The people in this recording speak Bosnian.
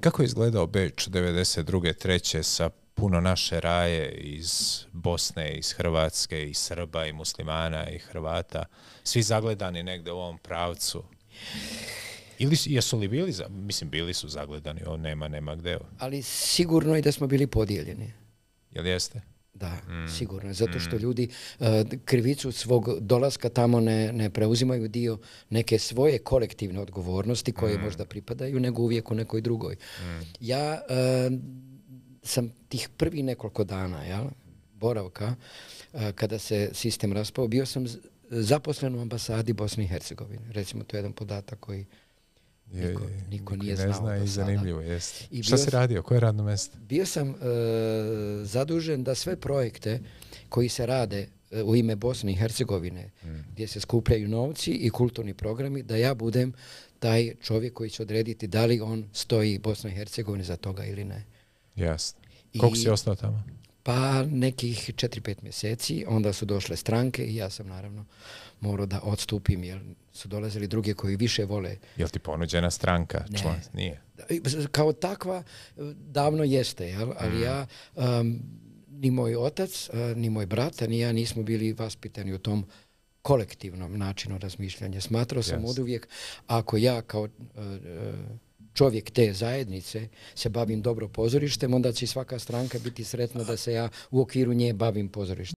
Kako je izgledao Beč 92. treće sa puno naše raje iz Bosne, iz Hrvatske, iz Srba, i muslimana, i Hrvata, svi zagledani negde u ovom pravcu? Ili jesu li bili, mislim, bili su zagledani, nema gde. Ali sigurno je da smo bili podijeljeni. Jel jeste? Da, sigurno. Zato što ljudi krivicu svog dolaska tamo ne preuzimaju dio neke svoje kolektivne odgovornosti koje možda pripadaju, nego uvijek u nekoj drugoj. Ja sam tih prvi nekoliko dana boravka, kada se sistem raspao, bio sam zaposlen u ambasadi Bosne i Hercegovine. Recimo, to je jedan podatak koji niko nije znao. Ne zna do i sada. zanimljivo jeste. Šta si radio? Koje je radno mesto? Bio sam zadužen da sve projekte koji se rade u ime Bosne i Hercegovine, gdje se skupljaju novci i kulturni programi, da ja budem taj čovjek koji će odrediti da li on stoji Bosna i Hercegovina za toga ili ne. Jasno. Koliko si ostao tamo? Pa nekih 4-5 mjeseci, onda su došle stranke i ja sam naravno morao da odstupim, jer su dolazili drugi koji više vole. Jel ti ponuđena stranka? Ne. Član? Nije. Kao takva davno jeste, jel? Ali ja, ni moj otac, ni moj brat, ni ja nismo bili vaspitani u tom kolektivnom načinu razmišljanja. Smatrao sam oduvijek, ako ja kao čovjek te zajednice se bavim dobro pozorištem, onda će svaka stranka biti sretna da se ja u okviru nje bavim pozorištem.